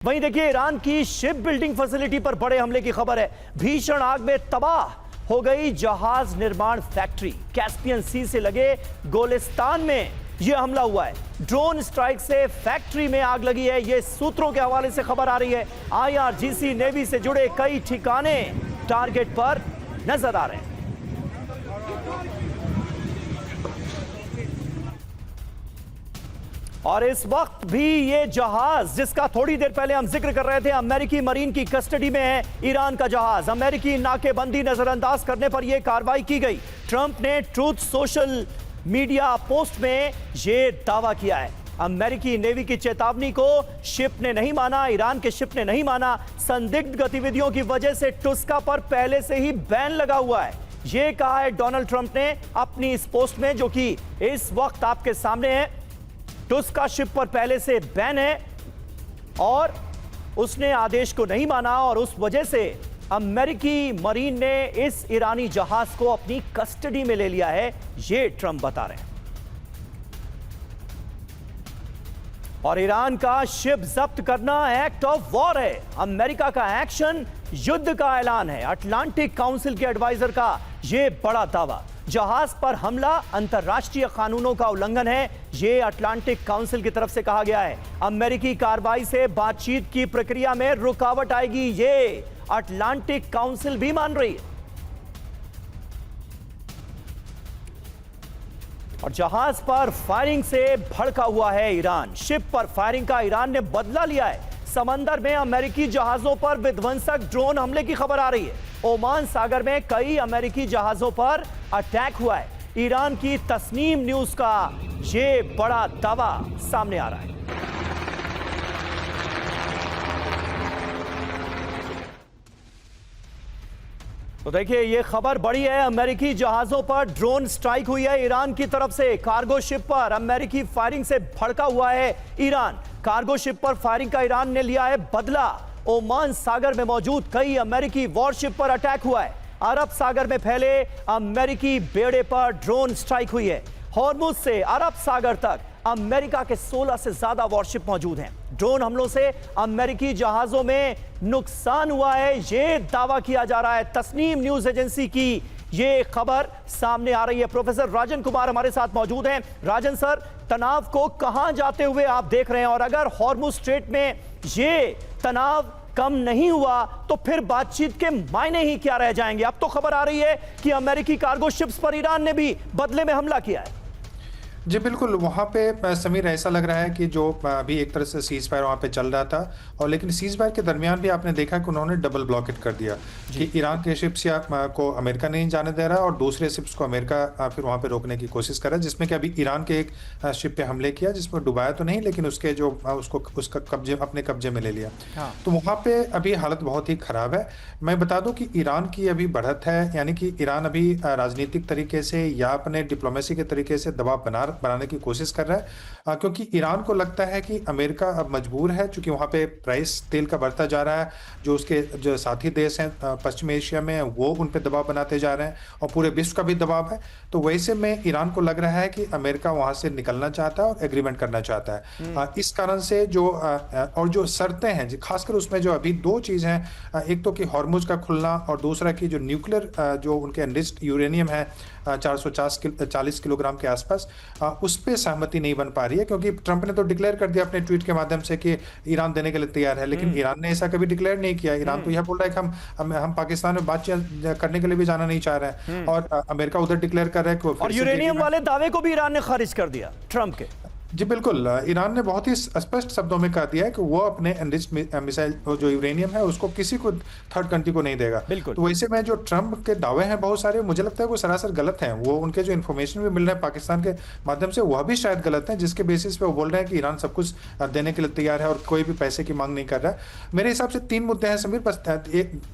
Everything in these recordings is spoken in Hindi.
वहीं देखिए ईरान की शिप बिल्डिंग फैसिलिटी पर बड़े हमले की खबर है। भीषण आग में तबाह हो गई जहाज निर्माण फैक्ट्री। कैस्पियन सी से लगे गोलिस्तान में यह हमला हुआ है। ड्रोन स्ट्राइक से फैक्ट्री में आग लगी है। यह सूत्रों के हवाले से खबर आ रही है। IRGC नेवी से जुड़े कई ठिकाने टारगेट पर नजर आ रहे हैं। और इस वक्त भी ये जहाज जिसका थोड़ी देर पहले हम जिक्र कर रहे थे, अमेरिकी मरीन की कस्टडी में है। ईरान का जहाज अमेरिकी नाकेबंदी नजरअंदाज करने पर यह कार्रवाई की गई। ट्रंप ने ट्रूथ सोशल मीडिया पोस्ट में यह दावा किया है। अमेरिकी नेवी की चेतावनी को शिप ने नहीं माना, ईरान के शिप ने नहीं माना। संदिग्ध गतिविधियों की वजह से टुस्का पर पहले से ही बैन लगा हुआ है। यह कहा है डोनाल्ड ट्रंप ने अपनी इस पोस्ट में, जो कि इस वक्त आपके सामने है। टुस्का शिप पर पहले से बैन है और उसने आदेश को नहीं माना और उस वजह से अमेरिकी मरीन ने इस ईरानी जहाज को अपनी कस्टडी में ले लिया है, ये ट्रंप बता रहे हैं। और ईरान का शिप जब्त करना एक्ट ऑफ वॉर है। अमेरिका का एक्शन युद्ध का ऐलान है। अटलांटिक काउंसिल के एडवाइजर का यह बड़ा दावा। जहाज पर हमला अंतर्राष्ट्रीय कानूनों का उल्लंघन है, यह अटलांटिक काउंसिल की तरफ से कहा गया है। अमेरिकी कार्रवाई से बातचीत की प्रक्रिया में रुकावट आएगी, यह अटलांटिक काउंसिल भी मान रही है। और जहाज पर फायरिंग से भड़का हुआ है ईरान। शिप पर फायरिंग का ईरान ने बदला लिया है। समंदर में अमेरिकी जहाजों पर विध्वंसक ड्रोन हमले की खबर आ रही है। ओमान सागर में कई अमेरिकी जहाजों पर अटैक हुआ है। ईरान की तस्नीम न्यूज का यह बड़ा दावा सामने आ रहा है। तो देखिए यह खबर बड़ी है। अमेरिकी जहाजों पर ड्रोन स्ट्राइक हुई है ईरान की तरफ से। कार्गो शिप पर अमेरिकी फायरिंग से भड़का हुआ है ईरान। कार्गो शिप पर फायरिंग का ईरान ने लिया है बदला। ओमान सागर में मौजूद कई अमेरिकी वॉरशिप पर अटैक हुआ है। अरब सागर में फैले अमेरिकी बेड़े पर ड्रोन स्ट्राइक हुई है। हॉर्मुज से अरब सागर तक अमेरिका के 16 से ज्यादा वॉरशिप मौजूद हैं। ड्रोन हमलों से अमेरिकी जहाजों में नुकसान हुआ है, यह दावा किया जा रहा है। तस्नीम न्यूज एजेंसी की यह खबर सामने आ रही है। प्रोफेसर राजन कुमार हमारे साथ मौजूद हैं। राजन सर, तनाव को कहां जाते हुए आप देख रहे हैं, और अगर हॉर्मुज स्ट्रेट में यह तनाव कम नहीं हुआ तो फिर बातचीत के मायने ही क्या रह जाएंगे? अब तो खबर आ रही है कि अमेरिकी कार्गो शिप्स पर ईरान ने भी बदले में हमला किया है। जी बिल्कुल, वहाँ पे समीर ऐसा लग रहा है कि जो अभी एक तरह से सीज फायर वहाँ पे चल रहा था, और लेकिन सीज फायर के दरमियान भी आपने देखा कि उन्होंने डबल ब्लॉकेट कर दिया कि ईरान के शिप्स को अमेरिका नहीं जाने दे रहा और दूसरे शिप्स को अमेरिका फिर वहाँ पे रोकने की कोशिश कर रहा है। जिसमें कि अभी ईरान के एक शिप पे हमले किया, जिसमें डुबाया तो नहीं, लेकिन उसके जो उसका अपने कब्जे में ले लिया। तो वहाँ पे अभी हालत बहुत ही खराब है। मैं बता दूं कि ईरान की अभी बढ़त है, यानी कि ईरान अभी राजनीतिक तरीके से या अपने डिप्लोमेसी के तरीके से दबाव बनाने की कोशिश कर रहा है, क्योंकि ईरान को लगता है कि अमेरिका अब मजबूर है, क्योंकि वहां पे प्राइस तेल का बढ़ता जा रहा है। जो उसके जो साथी देश हैं पश्चिमी एशिया में, वो उन पे दबाव बनाते जा रहे हैं और पूरे विश्व का भी दबाव है। तो वैसे में ईरान को लग रहा है कि अमेरिका वहां से निकलना चाहता है और एग्रीमेंट करना चाहता है। इस कारण से और जो शर्तें हैं, खासकर उसमें जो अभी दो चीज हैं, एक तो कि हॉर्मुज का खुलना और दूसरा कि जो न्यूक्लियर जो उनके एनरिच्ड यूरेनियम है 440 किलोग्राम के आसपास, उस पर सहमति नहीं बन पा रही है। क्योंकि ट्रंप ने तो डिक्लेयर कर दिया अपने ट्वीट के माध्यम से कि ईरान देने के लिए तैयार है, लेकिन ईरान ने ऐसा कभी डिक्लेयर नहीं किया। ईरान तो यह बोल रहा है कि हम पाकिस्तान में बातचीत करने के लिए भी जाना नहीं चाह रहे हैं, और अमेरिका उधर डिक्लेयर कर रहा है कि और यूरेनियम वाले दावे को भी ईरान ने खारिज कर दिया ट्रंप के। जी बिल्कुल, ईरान ने बहुत ही स्पष्ट शब्दों में कह दिया है कि वो अपने एनरिच्ड मिसाइल जो यूरेनियम है उसको किसी को थर्ड कंट्री को नहीं देगा। तो वैसे में जो ट्रंप के दावे हैं बहुत सारे, मुझे लगता है वो सरासर गलत हैं। वो उनके जो इन्फॉर्मेशन भी मिल रहा है पाकिस्तान के माध्यम से, वह भी शायद गलत है, जिसके बेसिस पे वो बोल रहे हैं कि ईरान सब कुछ देने के लिए तैयार है और कोई भी पैसे की मांग नहीं कर रहा है। मेरे हिसाब से 3 मुद्दे हैं समीर, बस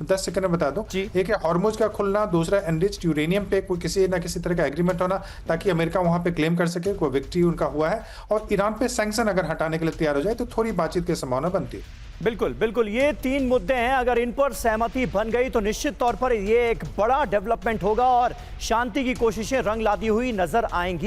10 सेकंड में बता दूं। एक है हॉर्मुज का खुलना, दूसरा एनरिच्ड यूरेनियम पे कोई किसी न किसी तरह का एग्रीमेंट होना, ताकि अमेरिका वहां पे क्लेम कर सके कोई विक्ट्री उनका हुआ है, और ईरान पे सैंक्शन अगर हटाने के लिए तैयार हो जाए तो थोड़ी बातचीत की संभावना बनती है। बिल्कुल बिल्कुल, ये 3 मुद्दे हैं। अगर इन पर सहमति बन गई तो निश्चित तौर पर ये एक बड़ा डेवलपमेंट होगा और शांति की कोशिशें रंग लाती हुई नजर आएंगी।